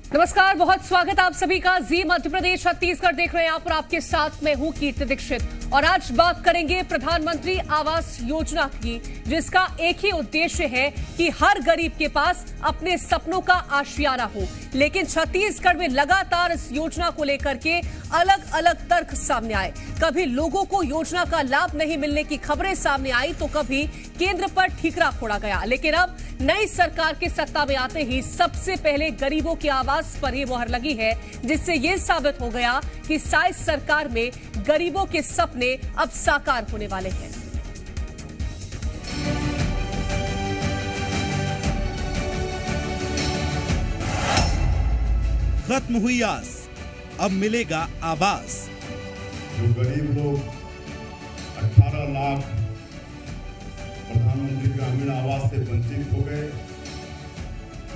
नमस्कार, बहुत स्वागत आप सभी का। जी मध्य प्रदेश छत्तीसगढ़ देख रहे हैं आप और आपके साथ मैं हूं कीर्ति दीक्षित। और आज बात करेंगे प्रधानमंत्री आवास योजना की, जिसका एक ही उद्देश्य है कि हर गरीब के पास अपने सपनों का आशियाना हो। लेकिन छत्तीसगढ़ में लगातार इस योजना को लेकर के अलग अलग तर्क सामने आए। कभी लोगों को योजना का लाभ नहीं मिलने की खबरें सामने आई तो कभी केंद्र पर ठीकरा फोड़ा गया। लेकिन अब नई सरकार के सत्ता में आते ही सबसे पहले गरीबों की आवाज पर ही मोहर लगी है, जिससे यह साबित हो गया कि साइज सरकार में गरीबों के सपने अब साकार होने वाले हैं। खत्म हुई आस, अब मिलेगा आवास। जो गरीब लोग 18 लाख प्रधानमंत्री ग्रामीण आवास से वंचित हो गए,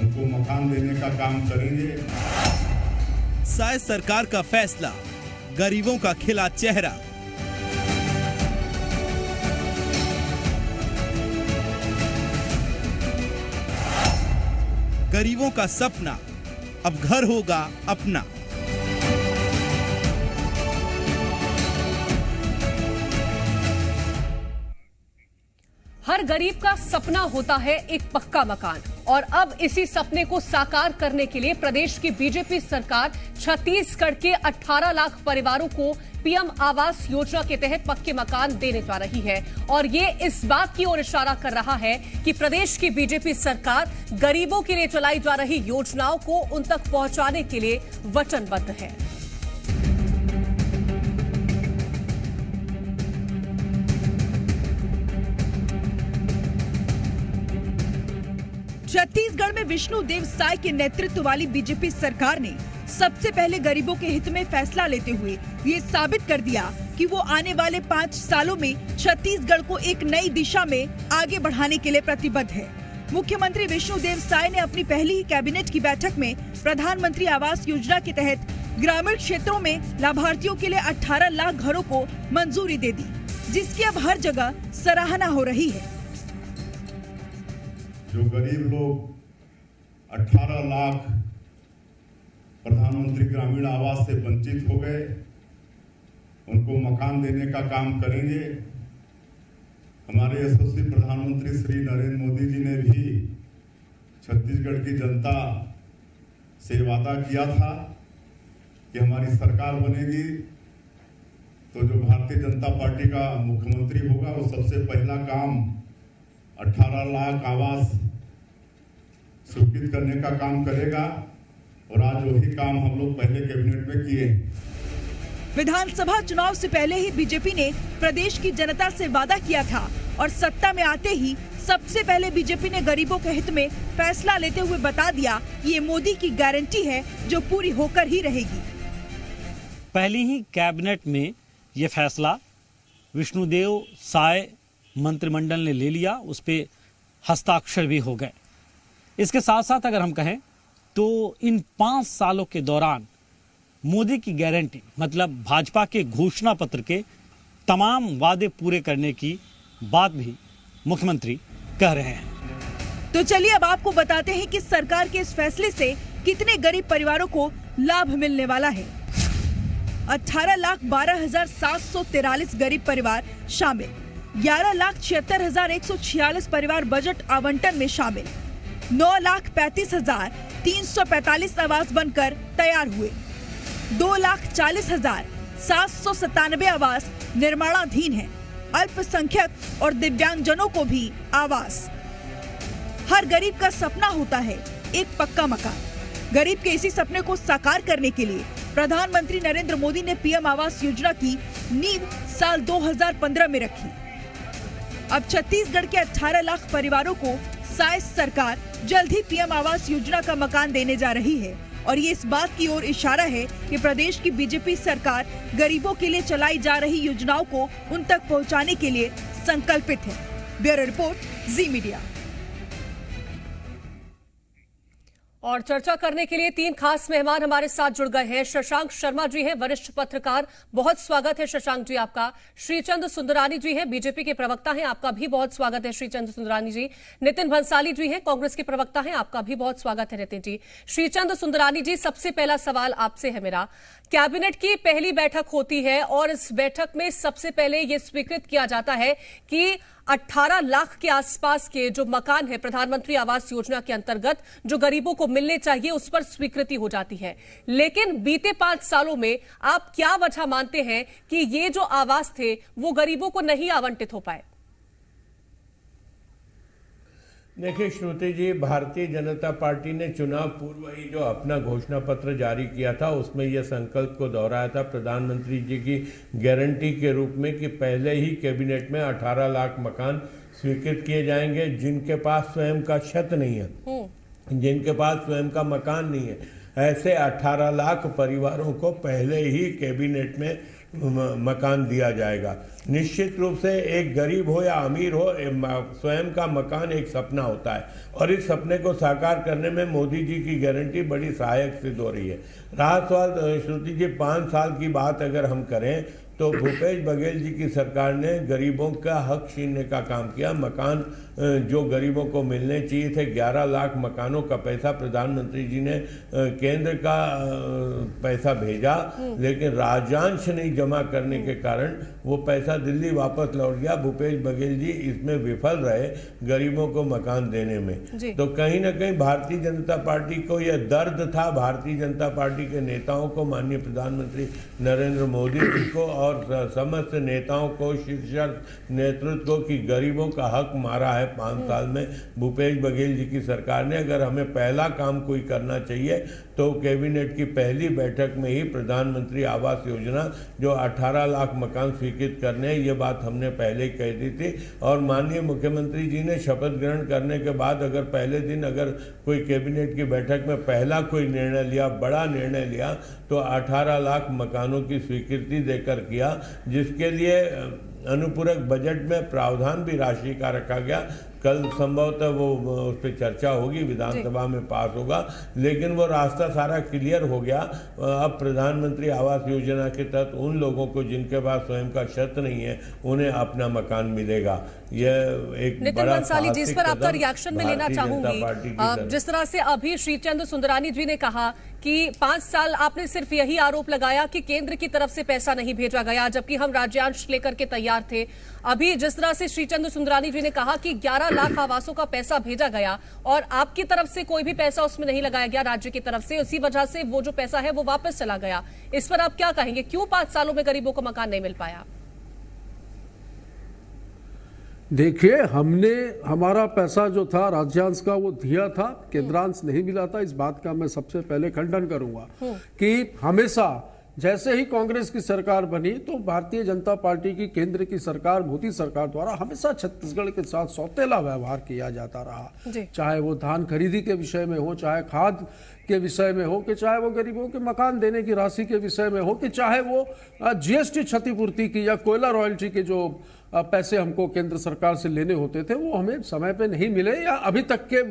उनको मकान देने का काम करेंगे। साइज सरकार का फैसला, गरीबों का खिला चेहरा। गरीबों का सपना, अब घर होगा अपना। हर गरीब का सपना होता है एक पक्का मकान, और अब इसी सपने को साकार करने के लिए प्रदेश की बीजेपी सरकार छत्तीसगढ़ के 18 लाख परिवारों को पीएम आवास योजना के तहत पक्के मकान देने जा रही है। और ये इस बात की ओर इशारा कर रहा है कि प्रदेश की बीजेपी सरकार गरीबों के लिए चलाई जा रही योजनाओं को उन तक पहुंचाने के लिए वचनबद्ध है। छत्तीसगढ़ में विष्णुदेव साय के नेतृत्व वाली बीजेपी सरकार ने सबसे पहले गरीबों के हित में फैसला लेते हुए ये साबित कर दिया कि वो आने वाले 5 सालों में छत्तीसगढ़ को एक नई दिशा में आगे बढ़ाने के लिए प्रतिबद्ध है। मुख्यमंत्री विष्णुदेव साय ने अपनी पहली ही कैबिनेट की बैठक में प्रधानमंत्री आवास योजना के तहत ग्रामीण क्षेत्रों में लाभार्थियों के लिए 18 लाख घरों को मंजूरी दे दी, जिसकी अब हर जगह सराहना हो रही है। जो गरीब लोग 18 लाख प्रधानमंत्री ग्रामीण आवास से वंचित हो गए, उनको मकान देने का काम करेंगे। हमारे यशस्वी प्रधानमंत्री श्री नरेंद्र मोदी जी ने भी छत्तीसगढ़ की जनता से वादा किया था कि हमारी सरकार बनेगी तो जो भारतीय जनता पार्टी का मुख्यमंत्री होगा वो सबसे पहला काम 18 लाख आवास स्वीकृत करने का काम करेगा। और आज वही काम हम लोग पहले कैबिनेट में किए। विधानसभा चुनाव से पहले ही बीजेपी ने प्रदेश की जनता से वादा किया था और सत्ता में आते ही सबसे पहले बीजेपी ने गरीबों के हित में फैसला लेते हुए बता दिया ये मोदी की गारंटी है जो पूरी होकर ही रहेगी। पहली ही कैबिनेट में ये फैसला विष्णुदेव साय मंत्रिमंडल ने ले लिया, उस पे हस्ताक्षर भी हो गए। इसके साथ साथ अगर हम कहें तो इन 5 सालों के दौरान मोदी की गारंटी मतलब भाजपा के घोषणा पत्र के तमाम वादे पूरे करने की बात भी मुख्यमंत्री कह रहे हैं। तो चलिए अब आपको बताते हैं कि सरकार के इस फैसले से कितने गरीब परिवारों को लाभ मिलने वाला है। 18,12,743 गरीब परिवार शामिल, 11,76,146 परिवार बजट आवंटन में शामिल, 9,35,345 आवास बनकर तैयार हुए, 2,40,797 आवास निर्माणाधीन हैं। अल्पसंख्यक और दिव्यांगजनों को भी आवास। हर गरीब का सपना होता है एक पक्का मकान। गरीब के इसी सपने को साकार करने के लिए प्रधानमंत्री नरेंद्र मोदी ने पीएम आवास योजना की नींव साल 2015 में रखी। अब छत्तीसगढ़ के 18 लाख परिवारों को साइज सरकार जल्द ही पीएम आवास योजना का मकान देने जा रही है। और ये इस बात की ओर इशारा है कि प्रदेश की बीजेपी सरकार गरीबों के लिए चलाई जा रही योजनाओं को उन तक पहुंचाने के लिए संकल्पित है। ब्यूरो रिपोर्ट, जी मीडिया। और चर्चा करने के लिए तीन खास मेहमान हमारे साथ जुड़ गए हैं। शशांक शर्मा जी हैं, वरिष्ठ पत्रकार, बहुत स्वागत है शशांक जी आपका। श्रीचंद सुंदरानी जी हैं, बीजेपी के प्रवक्ता हैं, आपका भी बहुत स्वागत है श्रीचंद सुंदरानी जी। नितिन भंसाली जी हैं, कांग्रेस के प्रवक्ता हैं, आपका भी बहुत स्वागत है नितिन जी। श्रीचंद सुंदरानी जी, सबसे पहला सवाल आपसे है मेरा। कैबिनेट की पहली बैठक होती है और इस बैठक में सबसे पहले यह स्वीकृत किया जाता है कि 18 लाख के आसपास के जो मकान है प्रधानमंत्री आवास योजना के अंतर्गत जो गरीबों को मिलने चाहिए उस पर स्वीकृति हो जाती है। लेकिन बीते 5 सालों में आप क्या वजह मानते हैं कि ये जो आवास थे वो गरीबों को नहीं आवंटित हो पाए? देखिए श्रुति जी, भारतीय जनता पार्टी ने चुनाव पूर्व ही जो अपना घोषणा पत्र जारी किया था उसमें यह संकल्प को दोहराया था प्रधानमंत्री जी की गारंटी के रूप में कि पहले ही कैबिनेट में 18 लाख मकान स्वीकृत किए जाएंगे जिनके पास स्वयं का छत नहीं है, जिनके पास स्वयं का मकान नहीं है, ऐसे 18 लाख परिवारों को पहले ही कैबिनेट में मकान दिया जाएगा। निश्चित रूप से एक गरीब हो या अमीर हो, स्वयं का मकान एक सपना होता है और इस सपने को साकार करने में मोदी जी की गारंटी बड़ी सहायक सिद्ध हो रही है। रहा सवाल श्रुति जी 5 साल की बात अगर हम करें तो भूपेश बघेल जी की सरकार ने गरीबों का हक छीनने का काम किया। मकान जो गरीबों को मिलने चाहिए थे, 11 लाख मकानों का पैसा प्रधानमंत्री जी ने केंद्र का पैसा भेजा, लेकिन राजस्व नहीं जमा करने के कारण वो पैसा दिल्ली वापस लौट गया। भूपेश बघेल जी इसमें विफल रहे गरीबों को मकान देने में। तो कहीं ना कहीं भारतीय जनता पार्टी को यह दर्द था, भारतीय जनता पार्टी के नेताओं को, माननीय प्रधानमंत्री नरेंद्र मोदी जी को और समस्त नेताओं को, शीर्ष नेतृत्व को, कि गरीबों का हक मारा है 5 साल में भूपेश बघेल जी की सरकार ने। अगर हमें पहला काम कोई करना चाहिए तो कैबिनेट की पहली बैठक में ही प्रधानमंत्री आवास योजना जो 18 लाख मकान स्वीकृत करने, ये बात हमने पहले ही कह दी थी। और माननीय मुख्यमंत्री जी ने शपथ ग्रहण करने के बाद अगर पहले दिन अगर कोई कैबिनेट की बैठक में पहला कोई निर्णय लिया, बड़ा निर्णय लिया, तो 18 लाख मकानों की स्वीकृति देकर किया, जिसके लिए अनुपूरक बजट में प्रावधान भी राशि का रखा गया। कल संभवतः वो उस पर चर्चा होगी, विधानसभा में पास होगा, लेकिन वो रास्ता सारा क्लियर हो गया। अब प्रधानमंत्री आवास योजना के तहत उन लोगों को जिनके पास स्वयं का छत नहीं है उन्हें अपना मकान मिलेगा। यह एक बड़ा नितिन जिस पर आपका रिएक्शन में लेना चाहूंगी। जिस तरह से अभी श्रीचंद सुंदरानी जी ने कहा कि 5 साल आपने सिर्फ यही आरोप लगाया कि केंद्र की तरफ से पैसा नहीं भेजा गया, जबकि हम राज्यांश लेकर के तैयार थे। अभी जिस तरह से श्रीचंद सुंदरानी जी ने कहा कि 11 लाख आवासों का पैसा भेजा गया और आपकी तरफ से कोई भी पैसा उसमें नहीं लगाया गया राज्य की तरफ से, उसी वजह से वो जो पैसा है वो वापस चला गया। इस पर आप क्या कहेंगे? क्यों 5 सालों में गरीबों को मकान नहीं मिल पाया? देखिए, हमने हमारा पैसा जो था राज्यांश का वो दिया था, केंद्रांश नहीं मिला था। इस बात का मैं सबसे पहले खंडन करूंगा कि हमेशा जैसे ही कांग्रेस की सरकार बनी तो भारतीय जनता पार्टी की केंद्र की सरकार, मोदी सरकार द्वारा हमेशा छत्तीसगढ़ के साथ सौतेला व्यवहार किया जाता रहा। चाहे वो धान खरीदी के विषय में हो, चाहे खाद के विषय में हो, कि चाहे वो गरीबों के मकान देने की राशि के विषय में हो, कि चाहे वो जीएसटी क्षतिपूर्ति की या कोयला रॉयल्टी के जो पैसे हमको केंद्र सरकार से लेने होते थे वो हमें समय पे नहीं मिले, या अभी तक के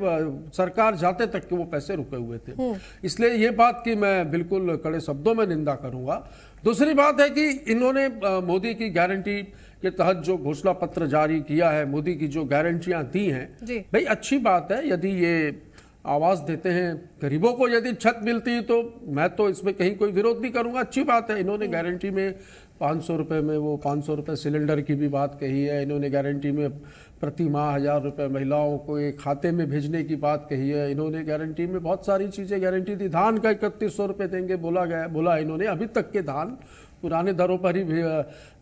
सरकार जाते तक के वो पैसे रुके हुए थे। इसलिए ये बात की मैं बिल्कुल कड़े शब्दों में निंदा करूंगा। दूसरी बात है कि इन्होंने मोदी की गारंटी के तहत जो घोषणा पत्र जारी किया है, मोदी की जो गारंटियां दी हैं, भाई अच्छी बात है। यदि ये आवास देते हैं गरीबों को, यदि छत मिलती है तो मैं तो इसमें कहीं कोई विरोध नहीं करूंगा, अच्छी बात है। इन्होंने गारंटी में 500 रुपये में वो 500 रुपये सिलेंडर की भी बात कही है। इन्होंने गारंटी में प्रति माह 1000 रुपये महिलाओं को एक खाते में भेजने की बात कही है। इन्होंने गारंटी में बहुत सारी चीज़ें गारंटी दी। धान का 3100 रुपये देंगे बोला इन्होंने। अभी तक के धान पुराने दरों पर ही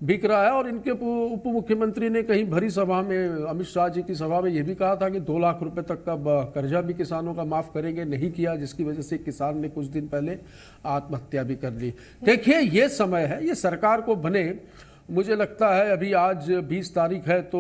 बिक रहा है। और इनके उप मुख्यमंत्री ने कहीं भरी सभा में, अमित शाह जी की सभा में, यह भी कहा था कि 2 लाख रुपए तक का कर्जा भी किसानों का माफ करेंगे। नहीं किया, जिसकी वजह से किसान ने कुछ दिन पहले आत्महत्या भी कर ली। देखिए, ये समय है, ये सरकार को बने, मुझे लगता है अभी आज 20 तारीख है तो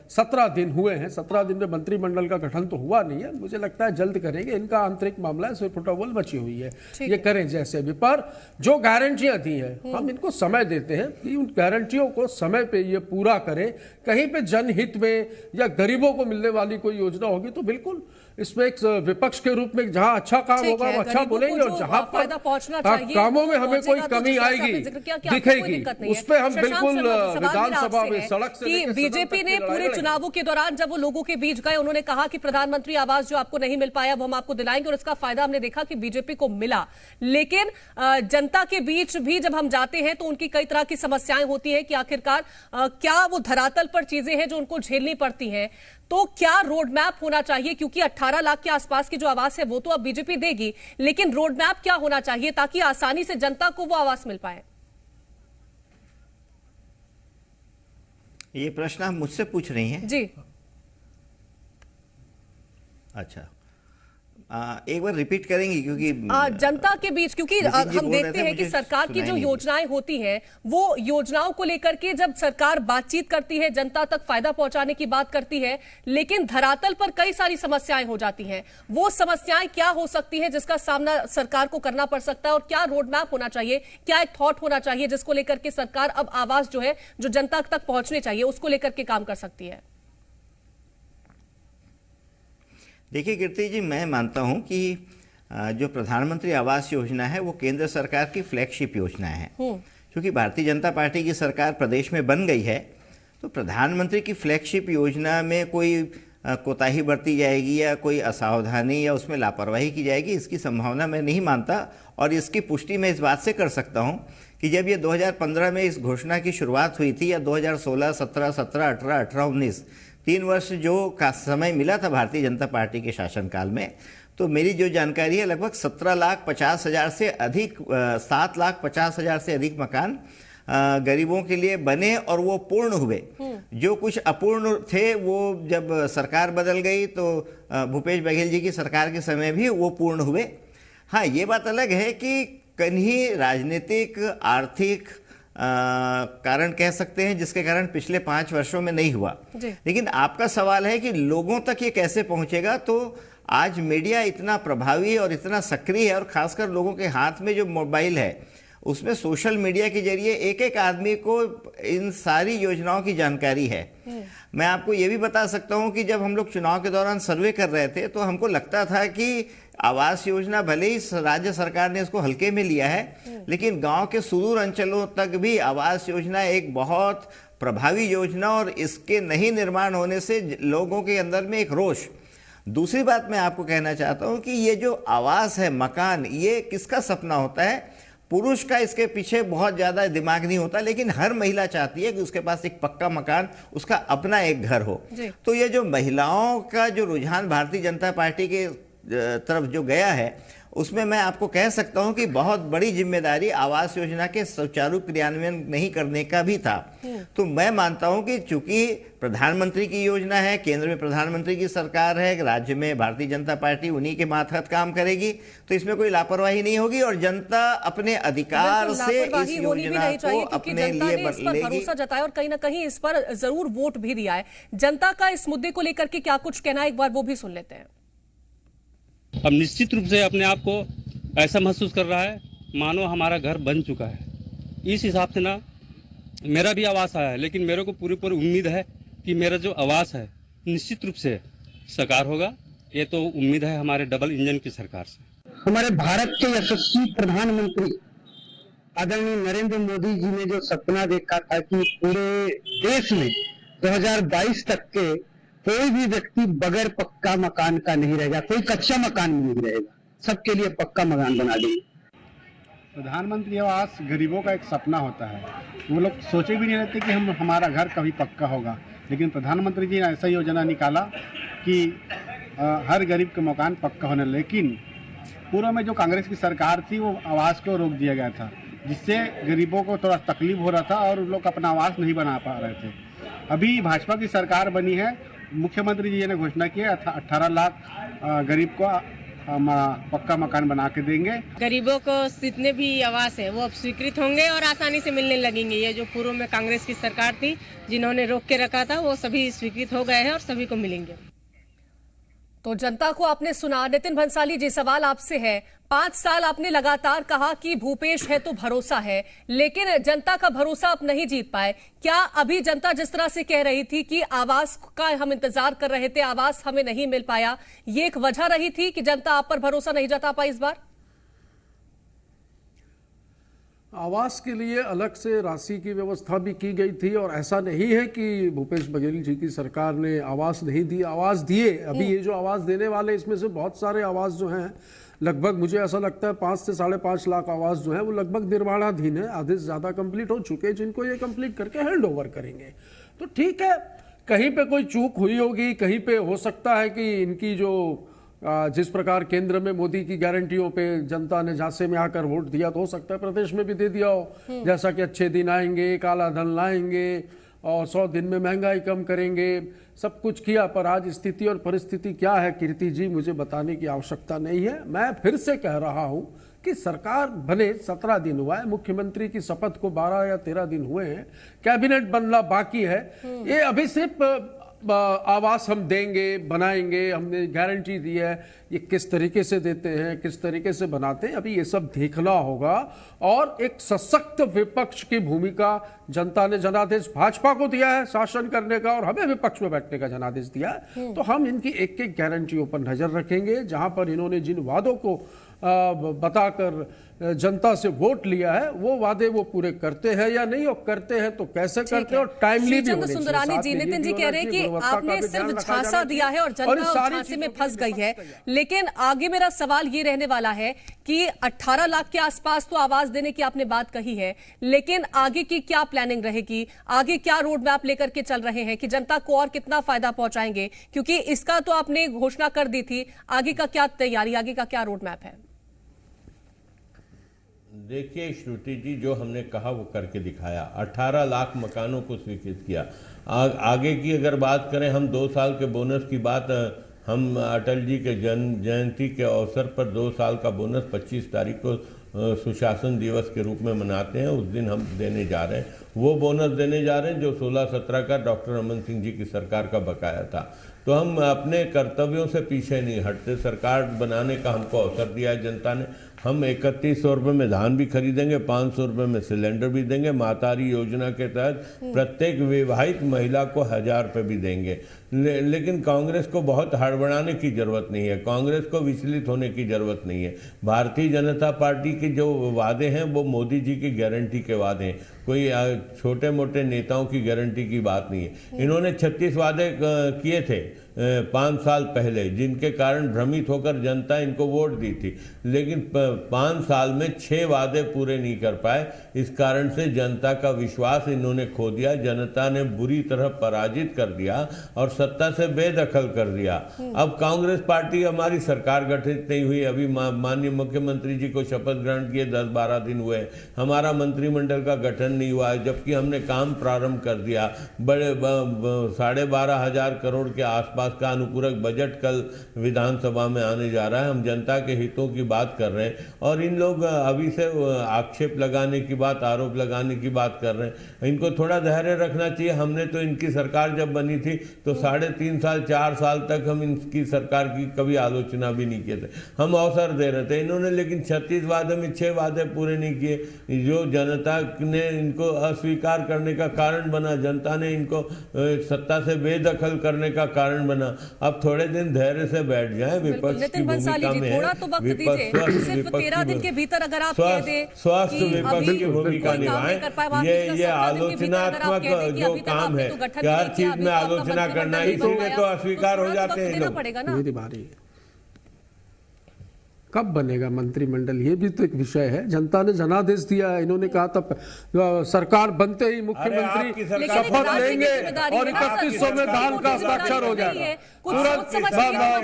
17 दिन हुए हैं। 17 दिन में मंत्रिमंडल का गठन तो हुआ नहीं है। मुझे लगता है जल्द करेंगे। इनका आंतरिक मामला है, इसमें फुटबॉल बची हुई है, ये करें जैसे भी। पर जो गारंटियां दी हैं, हम इनको समय देते हैं कि उन गारंटियों को समय पे ये पूरा करें। कहीं पे जनहित में या गरीबों को मिलने वाली कोई योजना होगी तो बिल्कुल इसमें एक विपक्ष के रूप में जहां अच्छा काम होगा वो अच्छा बोलेंगे, और जहां पर कामों में हमें कोई कमी आएगी दिखेगी उस पर हम बिल्कुल विधानसभा में सड़क से। बीजेपी ने पूरे चुनावों के दौरान जब वो लोगों के बीच गए, उन्होंने कहा कि प्रधानमंत्री आवास जो आपको नहीं मिल पाया वो हम आपको दिलाएंगे, और इसका फायदा हमने देखा कि बीजेपी को मिला। लेकिन जनता के बीच भी जब हम जाते हैं तो उनकी कई तरह की समस्याएं होती हैं कि आखिरकार क्या वो धरातल पर चीजें हैं जो उनको झेलनी पड़ती हैं। तो क्या रोड मैप होना चाहिए, क्योंकि 18 लाख के आसपास की जो आवास है वो तो अब बीजेपी देगी, लेकिन रोड मैप क्या होना चाहिए ताकि आसानी से जनता को वो आवास मिल पाए? ये प्रश्न आप मुझसे पूछ रही हैं? जी। अच्छा, एक बार रिपीट करेंगी, क्योंकि जनता के बीच, क्योंकि हम देखते हैं कि सरकार की जो योजनाएं होती हैं वो योजनाओं को लेकर के जब सरकार बातचीत करती है, जनता तक फायदा पहुंचाने की बात करती है, लेकिन धरातल पर कई सारी समस्याएं हो जाती हैं। वो समस्याएं क्या हो सकती है जिसका सामना सरकार को करना पड़ सकता है, और क्या रोड मैप होना चाहिए, क्या एक थॉट होना चाहिए जिसको लेकर के सरकार अब आवास जो है जो जनता तक पहुंचने चाहिए उसको लेकर के काम कर सकती है? देखिए कीर्ति जी, मैं मानता हूं कि जो प्रधानमंत्री आवास योजना है वो केंद्र सरकार की फ्लैगशिप योजना है। क्योंकि भारतीय जनता पार्टी की सरकार प्रदेश में बन गई है, तो प्रधानमंत्री की फ्लैगशिप योजना में कोई कोताही बरती जाएगी या कोई असावधानी या उसमें लापरवाही की जाएगी, इसकी संभावना मैं नहीं मानता। और इसकी पुष्टि मैं इस बात से कर सकता हूं कि जब ये 2015 में इस घोषणा की शुरुआत हुई थी, या 2016, 17, 17, 18, 18, 19 3 वर्ष जो का समय मिला था भारतीय जनता पार्टी के शासनकाल में, तो मेरी जो जानकारी है लगभग 17,50,000 से अधिक 7,50,000 से अधिक मकान गरीबों के लिए बने, और वो पूर्ण हुए। जो कुछ अपूर्ण थे वो जब सरकार बदल गई तो भूपेश बघेल जी की सरकार के समय भी वो पूर्ण हुए। हाँ, ये बात अलग है कि कहीं राजनीतिक आर्थिक कारण कह सकते हैं जिसके कारण पिछले 5 वर्षों में नहीं हुआ। लेकिन आपका सवाल है कि लोगों तक ये कैसे पहुंचेगा, तो आज मीडिया इतना प्रभावी और इतना सक्रिय है, और खासकर लोगों के हाथ में जो मोबाइल है उसमें सोशल मीडिया के जरिए एक एक आदमी को इन सारी योजनाओं की जानकारी है। मैं आपको ये भी बता सकता हूं कि जब हम लोग चुनाव के दौरान सर्वे कर रहे थे तो हमको लगता था कि आवास योजना भले ही राज्य सरकार ने इसको हल्के में लिया है, लेकिन गांव के सुदूर अंचलों तक भी आवास योजना एक बहुत प्रभावी योजना, और इसके नहीं निर्माण होने से लोगों के अंदर में एक रोष। दूसरी बात मैं आपको कहना चाहता हूं कि ये जो आवास है, मकान, ये किसका सपना होता है? पुरुष का इसके पीछे बहुत ज़्यादा दिमाग नहीं होता, लेकिन हर महिला चाहती है कि उसके पास एक पक्का मकान, उसका अपना एक घर हो। तो ये जो महिलाओं का जो रुझान भारतीय जनता पार्टी के तरफ जो गया है, उसमें मैं आपको कह सकता हूं कि बहुत बड़ी जिम्मेदारी आवास योजना के सुचारू क्रियान्वयन नहीं करने का भी था। तो मैं मानता हूं कि चूंकि प्रधानमंत्री की योजना है, केंद्र में प्रधानमंत्री की सरकार है, राज्य में भारतीय जनता पार्टी उन्हीं के मातहत काम करेगी, तो इसमें कोई लापरवाही नहीं होगी, और जनता अपने अधिकार से इस योजना को अपने लिए लेगी। भरोसा जताया और कहीं ना कहीं इस पर जरूर वोट भी दिया है। जनता का इस मुद्दे को लेकर के क्या कुछ कहना है, एक बार वो भी सुन लेते हैं। अब निश्चित रूप से अपने आप को ऐसा महसूस कर रहा है मानो हमारा घर बन चुका है। इस हिसाब से ना मेरा भी आवास आया है, लेकिन मेरे को पूरी उम्मीद है कि मेरा जो आवास है निश्चित रूप से साकार होगा। ये तो उम्मीद है हमारे डबल इंजन की सरकार से। हमारे भारत के यशस्वी प्रधानमंत्री आदरणीय नरेंद्र मोदी जी ने जो सपना देखा था कि पूरे देश में 2022 तक के कोई भी व्यक्ति बगैर पक्का मकान का नहीं रहेगा, कोई कच्चा मकान नहीं रहेगा, सबके लिए पक्का मकान बना देंगे। प्रधानमंत्री आवास गरीबों का एक सपना होता है। वो लोग सोचे भी नहीं रहते कि हमारा घर कभी पक्का होगा, लेकिन प्रधानमंत्री जी ने ऐसा योजना निकाला कि हर गरीब का मकान पक्का होने। लेकिन पूर्व में जो कांग्रेस की सरकार थी वो आवास को रोक दिया गया था, जिससे गरीबों को थोड़ा तकलीफ हो रहा था और उन लोग अपना आवास नहीं बना पा रहे थे। अभी भाजपा की सरकार बनी है, मुख्यमंत्री जी ने घोषणा की है 18 लाख गरीब को पक्का मकान बना के देंगे। गरीबों को जितने भी आवास है वो अब स्वीकृत होंगे और आसानी से मिलने लगेंगे। ये जो पूर्व में कांग्रेस की सरकार थी जिन्होंने रोक के रखा था वो सभी स्वीकृत हो गए हैं और सभी को मिलेंगे। तो जनता को आपने सुना। नितिन भंसाली जी, सवाल आपसे है, 5 साल आपने लगातार कहा कि भूपेश है तो भरोसा है, लेकिन जनता का भरोसा आप नहीं जीत पाए। क्या अभी जनता जिस तरह से कह रही थी कि आवास का हम इंतजार कर रहे थे, आवास हमें नहीं मिल पाया, ये एक वजह रही थी कि जनता आप पर भरोसा नहीं जता पाई इस बार? आवास के लिए अलग से राशि की व्यवस्था भी की गई थी, और ऐसा नहीं है कि भूपेश बघेल जी की सरकार ने आवास नहीं दी, आवास दिए। अभी ये जो आवास देने वाले, इसमें से बहुत सारे आवास जो हैं, लगभग मुझे ऐसा लगता है 5 से 5.5 लाख आवास जो है वो लगभग निर्माणाधीन है, आधे से ज़्यादा कंप्लीट हो चुके हैं, जिनको ये कंप्लीट करके हैंड ओवर करेंगे। तो ठीक है, कहीं पे कोई चूक हुई होगी, कहीं पे हो सकता है कि इनकी जो जिस प्रकार केंद्र में मोदी की गारंटियों पे जनता ने झांसे में आकर वोट दिया, तो हो सकता है प्रदेश में भी दे दिया हो, जैसा कि अच्छे दिन आएंगे, काला धन लाएंगे और 100 दिन में महंगाई कम करेंगे, सब कुछ किया। पर आज स्थिति और परिस्थिति क्या है कीर्ति जी, मुझे बताने की आवश्यकता नहीं है। मैं फिर से कह रहा हूं कि सरकार बने 17 दिन हुआ है, मुख्यमंत्री की शपथ को 12 या 13 दिन हुए हैं, कैबिनेट बनना बाकी है। ये अभी सिर्फ आवास हम देंगे, बनाएंगे, हमने गारंटी दी है, ये किस तरीके से देते हैं, किस तरीके से बनाते हैं, अभी ये सब देखना होगा। और एक सशक्त विपक्ष की भूमिका जनता ने जनादेश भाजपा को दिया है शासन करने का, और हमें विपक्ष में बैठने का जनादेश दिया है। तो हम इनकी एक एक गारंटियों पर नजर रखेंगे। जहां पर इन्होंने जिन वादों को बताकर जनता से वोट लिया है, वो वादे वो पूरे करते हैं या नहीं, और करते हैं तो कैसे करते हैं, और टाइमली भी होने चाहिए। सुंदरानी जी, नितिन जी कह रहे हैं कि आपने सिर्फ झांसा दिया है और जनता झांसे में फंस गई है। लेकिन आगे मेरा सवाल ये रहने वाला है कि 18 लाख के आसपास तो आवाज देने की आपने बात कही है, लेकिन आगे की क्या प्लानिंग रहेगी, आगे क्या रोड मैप लेकर के चल रहे हैं कि जनता को और कितना फायदा पहुंचाएंगे? क्योंकि इसका तो आपने घोषणा कर दी थी, आगे का क्या तैयारी, आगे का क्या रोड मैप है? देखिए श्रुति जी, जो हमने कहा वो करके दिखाया। 18 लाख मकानों को स्वीकृत किया। आगे की अगर बात करें, हम 2 साल के बोनस की बात, हम अटल जी के जन्म जयंती के अवसर पर 2 साल का बोनस 25 तारीख को सुशासन दिवस के रूप में मनाते हैं, उस दिन हम देने जा रहे हैं। वो बोनस देने जा रहे हैं जो 16-17 का डॉक्टर रमन सिंह जी की सरकार का बकाया था। तो हम अपने कर्तव्यों से पीछे नहीं हटते। सरकार बनाने का हमको अवसर दिया है जनता ने। हम 3100 रुपये में धान भी खरीदेंगे, 500 रुपये में सिलेंडर भी देंगे। मातारी योजना के तहत प्रत्येक विवाहित महिला को 1000 रुपये भी देंगे। लेकिन कांग्रेस को बहुत हड़बड़ाने की जरूरत नहीं है, कांग्रेस को विचलित होने की जरूरत नहीं है। भारतीय जनता पार्टी के जो वादे हैं वो मोदी जी की गारंटी के वादे हैं, कोई छोटे मोटे नेताओं की गारंटी की बात नहीं है। इन्होंने 36 वादे किए थे 5 साल पहले, जिनके कारण भ्रमित होकर जनता इनको वोट दी थी। लेकिन 5 साल में 6 वादे पूरे नहीं कर पाए। इस कारण से जनता का विश्वास इन्होंने खो दिया, जनता ने बुरी तरह पराजित कर दिया और सत्ता से बेदखल कर दिया। अब कांग्रेस पार्टी, हमारी सरकार गठित नहीं हुई, अभी माननीय मुख्यमंत्री जी को शपथ ग्रहण किए 10-12 दिन हुए, हमारा मंत्रिमंडल का गठन नहीं हुआ है, जबकि हमने काम प्रारंभ कर दिया। बड़े 12,500 करोड़ के आसपास का अनुपूरक बजट कल विधानसभा में आने जा रहा है। हम जनता के हितों की बात कर रहे हैं और इन लोग अभी से आक्षेप लगाने की बात, आरोप लगाने की बात कर रहे हैं। इनको थोड़ा धैर्य रखना चाहिए। हमने तो इनकी सरकार जब बनी थी तो 3.5 साल 4 साल तक हम इनकी सरकार की कभी आलोचना भी नहीं किए थे, हम अवसर दे रहे थे। इन्होंने लेकिन 36 वादे में 6 वादे पूरे नहीं किए, जो जनता ने इनको अस्वीकार करने का कारण बना, जनता ने इनको सत्ता से बेदखल करने का कारण बना। अब थोड़े दिन धैर्य से बैठ जाएं, विपक्ष की भूमिका में थोड़ा तो वक्त दीजिए, सिर्फ 13 दिन के भीतर अगर आप कह दें स्वस्थ विपक्ष की भूमिका निभाएं। ये आलोचनात्मक जो काम है कि हर चीज में आलोचना करना, इसीलिए तो अस्वीकार हो जाते हैं लोग। कब बनेगा मंत्रिमंडल, ये भी तो एक विषय है। जनता ने जनादेश दिया है, इन्होंने कहा था सरकार बनते ही मुख्यमंत्री शपथ लेंगे और 3100 में धान का हस्ताक्षर हो जाएगा, तुरंत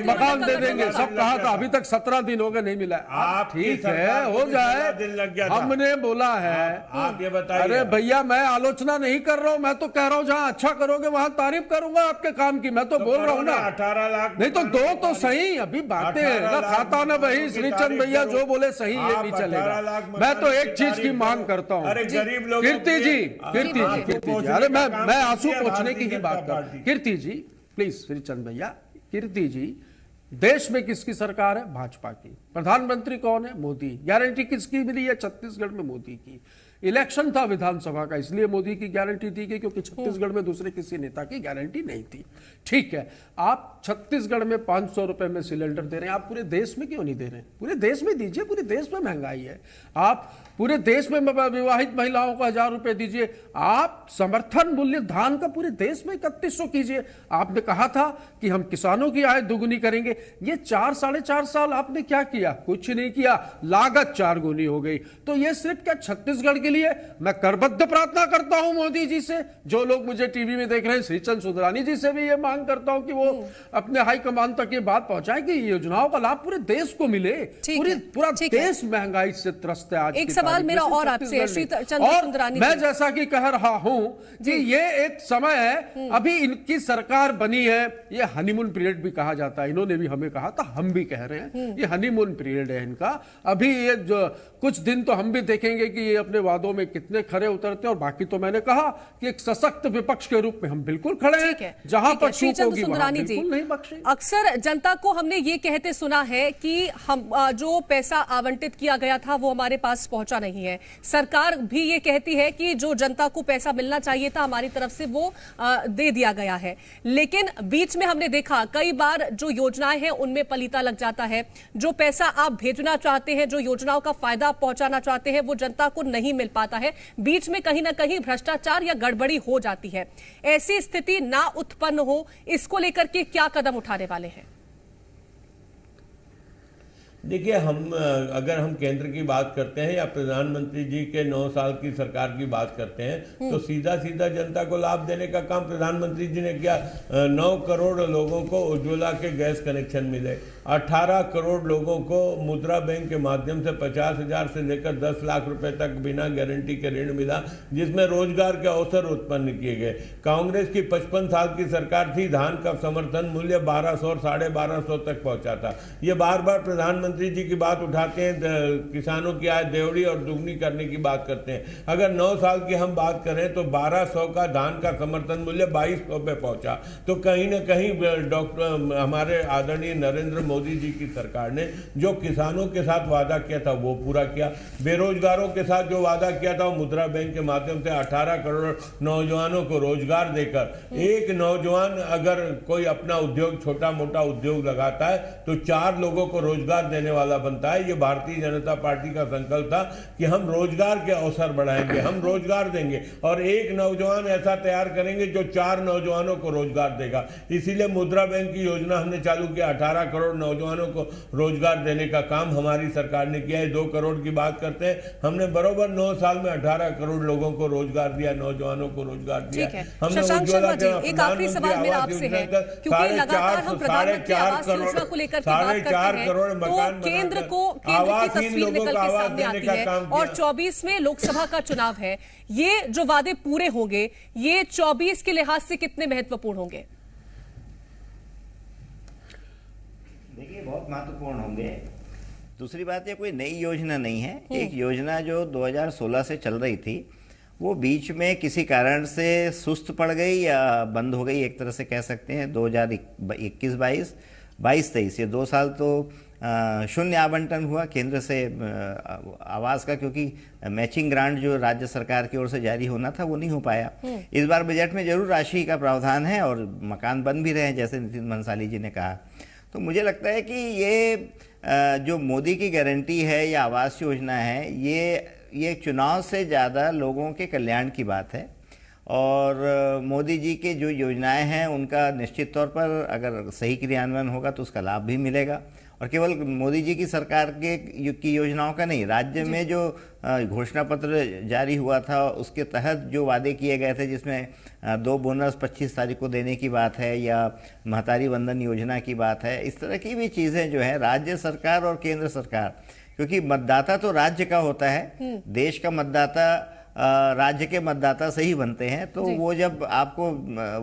मकान दे देंगे, सब कहा था। अभी तक 17 दिन हो गए, नहीं मिला। आप ठीक है, हो जाए, हमने बोला है। आप ये बताइए। अरे भैया, मैं आलोचना नहीं कर रहा हूँ, मैं तो कह रहा हूँ जहाँ अच्छा करोगे वहां तारीफ करूंगा आपके काम की। मैं तो बोल रहा हूँ ना, 18 लाख नहीं तो 2 तो सही। अभी बातें खाता ना भाई श्रीचंद भैया जो बोले सही, ये नहीं चलेगा। मैं तो एक चीज की मांग करता हूँ, कीर्ति जी, अरे मैं आंसू पोंछने की ही बात कर। कीर्ति जी प्लीज, श्रीचंद भैया, कीर्ति जी, देश में किसकी सरकार है? भाजपा की। प्रधानमंत्री कौन है? मोदी। गारंटी किसकी मिली है? छत्तीसगढ़ में मोदी की। इलेक्शन था विधानसभा का, इसलिए मोदी की गारंटी दी गई, क्योंकि छत्तीसगढ़ में दूसरे किसी नेता की गारंटी नहीं थी। ठीक है, आप छत्तीसगढ़ में 500 रुपए में सिलेंडर दे रहे हैं, आप पूरे देश में क्यों नहीं दे रहे हैं? पूरे देश में दीजिए, पूरे देश में महंगाई है। आप पूरे देश में विवाहित महिलाओं को 1000 रुपए दीजिए। आप समर्थन मूल्य धान का पूरे देश में 3100 कीजिए। आपने कहा था कि हम किसानों की आय दुगुनी करेंगे। ये 4-4.5 साल आपने क्या किया? कुछ नहीं किया। लागत 4 गुनी हो गई। तो ये सिर्फ क्या छत्तीसगढ़ के लिए? मैं करबद्ध प्रार्थना करता हूं मोदी जी से, जो लोग मुझे टीवी में देख रहे हैं, श्रीचंद सुंदरानी जी से भी ये मांग करता हूं कि वो अपने हाईकमान तक ये बात पहुंचाएं कि योजनाओं का लाभ पूरे देश को मिले। पूरा देश महंगाई से त्रस्त है। आज एक सवाल मेरा और आपसे, श्रीचंद सुंदरानी, मैं जैसा कि कह रहा हूं कि ये एक समय है, अभी इनकी सरकार बनी है, ये हनीमून पीरियड भी कहा जाता है। इन्होंने भी हमें कहा था, हम भी कह रहे हैं, ये हनीमून पीरियड है इनका। अभी ये जो कुछ दिन तो हम भी देखेंगे कि ये अपने वादों में कितने खरे उतरते हैं, और बाकी तो मैंने कहा कि एक सशक्त विपक्ष के रूप में हम बिल्कुल खड़े हैं। जहां पर चूक होगी वहां बिल्कुल नहीं बख्शेंगे। अक्सर जनता को हमने ये कहते सुना है कि हम जो पैसा आवंटित किया गया था वो हमारे पास पहुंचा नहीं है। सरकार भी ये कहती है कि जो जनता को पैसा मिलना चाहिए था हमारी तरफ से वो दे दिया गया है। लेकिन बीच में हमने देखा कई बार जो योजनाएं हैं उनमें पलीता लग जाता है। जो पैसा आप भेजना चाहते हैं, जो योजनाओं का फायदा पहुंचाना चाहते हैं, वो जनता को नहीं मिल पाता है। बीच में कहीं ना कहीं भ्रष्टाचार या गड़बड़ी हो जाती है। ऐसी स्थिति ना उत्पन्न हो, इसको लेकर के क्या कदम उठाने वाले हैं? देखिए, अगर हम केंद्र की बात करते हैं या प्रधानमंत्री जी के 9 साल की सरकार की बात करते हैं, तो सीधा सीधा जनता को लाभ देने का काम प्रधानमंत्री जी ने किया। 9 करोड़ लोगों को उज्ज्वला के गैस कनेक्शन मिले, 18 करोड़ लोगों को मुद्रा बैंक के माध्यम से 50,000 से लेकर 10 लाख रुपए तक बिना गारंटी के ऋण मिला, जिसमें रोजगार के अवसर उत्पन्न किए गए। कांग्रेस की 55 साल की सरकार थी, धान का समर्थन मूल्य 1200 और 1250 तक पहुंचा था। ये बार बार प्रधानमंत्री जी की बात उठाते हैं, किसानों की आय देवड़ी और दुगनी करने की बात करते हैं। अगर 9 साल की हम बात करें तो 1200 का धान का समर्थन मूल्य 2200 पे पहुंचा। तो कहीं ना कहीं हमारे आदरणीय नरेंद्र मोदी जी की सरकार ने जो किसानों के साथ वादा किया था वो पूरा किया। बेरोजगारों के साथ जो वादा किया था वो मुद्रा बैंक के माध्यम से 18 करोड़ नौजवानों को रोजगार देकर, एक नौजवान अगर कोई अपना उद्योग, छोटा मोटा उद्योग लगाता है तो 4 लोगों को रोजगार देने वाला बनता है। ये भारतीय जनता पार्टी का संकल्प था कि हम रोजगार के अवसर बढ़ाएंगे, हम रोजगार देंगे और एक नौजवान ऐसा तैयार करेंगे जो 4 नौजवानों को रोजगार देगा। इसीलिए मुद्रा बैंक की योजना हमने चालू किया। 18 करोड़ नौजवानों को रोजगार देने का काम हमारी सरकार ने किया है। 2 करोड़ की बात करते हैं, हमने बरोबर 9 साल में 18 करोड़ लोगों को रोजगार दिया, नौजवानों को रोजगार दिया। हमने उज्ज्वला के एक आखिरी सवाल मेरा आपसे है, क्योंकि लगातार हम प्रधानमंत्री आवास योजना को लेकर के बात करते हैं, तो केंद्र की तस्वीर निकल के सामने आती है और 24 में लोकसभा का चुनाव है। ये जो वादे पूरे होंगे, ये 24 के लिहाज से कितने महत्वपूर्ण होंगे? देखिए, बहुत महत्वपूर्ण होंगे। दूसरी बात, ये कोई नई योजना नहीं है। एक योजना जो 2016 से चल रही थी, वो बीच में किसी कारण से सुस्त पड़ गई या बंद हो गई, एक तरह से कह सकते हैं। 2021-22, 22-23 ये 2 साल तो शून्य आवंटन हुआ केंद्र से आवास का, क्योंकि मैचिंग ग्रांट जो राज्य सरकार की ओर से जारी होना था वो नहीं हो पाया। इस बार बजट में जरूर राशि का प्रावधान है और मकान बन भी रहे हैं, जैसे नितिन भंसाली जी ने कहा। तो मुझे लगता है कि ये जो मोदी की गारंटी है या आवास योजना है, ये चुनाव से ज़्यादा लोगों के कल्याण की बात है। और मोदी जी के जो योजनाएं हैं उनका निश्चित तौर पर अगर सही क्रियान्वयन होगा तो उसका लाभ भी मिलेगा। और केवल मोदी जी की सरकार की योजनाओं का नहीं, राज्य में जो घोषणा पत्र जारी हुआ था उसके तहत जो वादे किए गए थे, जिसमें 2 बोनस 25 तारीख को देने की बात है या महतारी वंदन योजना की बात है, इस तरह की भी चीज़ें जो है राज्य सरकार और केंद्र सरकार, क्योंकि मतदाता तो राज्य का होता है, देश का मतदाता राज्य के मतदाता से ही बनते हैं, तो वो जब आपको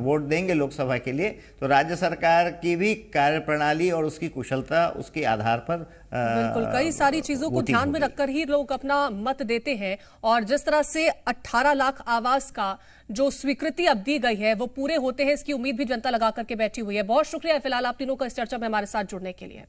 वोट देंगे लोकसभा के लिए तो राज्य सरकार की भी कार्यप्रणाली और उसकी कुशलता उसके आधार पर बिल्कुल कई सारी चीजों को ध्यान में रखकर ही लोग अपना मत देते हैं। और जिस तरह से 18 लाख आवास का जो स्वीकृति अब दी गई है वो पूरे होते हैं, इसकी उम्मीद भी जनता लगा करके बैठी हुई है। बहुत शुक्रिया फिलहाल आप तीनों का इस चर्चा में हमारे साथ जुड़ने के लिए।